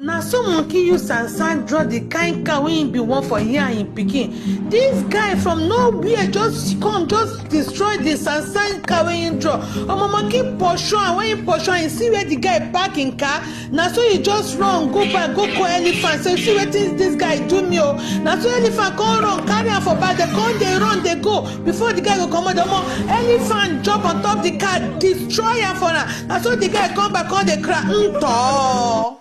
Now some monkey use and draw the kind car wey him be one for here and him pikin. This guy from nowhere just come just destroy the Sansan car wey him draw. Omo monkey pursue am, when he pursue am, he see where the guy park him car. Na so he just run go back go call elephant say see wetin this guy do me o. Na so elephant come run carry am for back, dey come dey run dey go before the guy go comot. Omo elephant jump on top the car destroy am for am. Na so the guy come back come dey cry.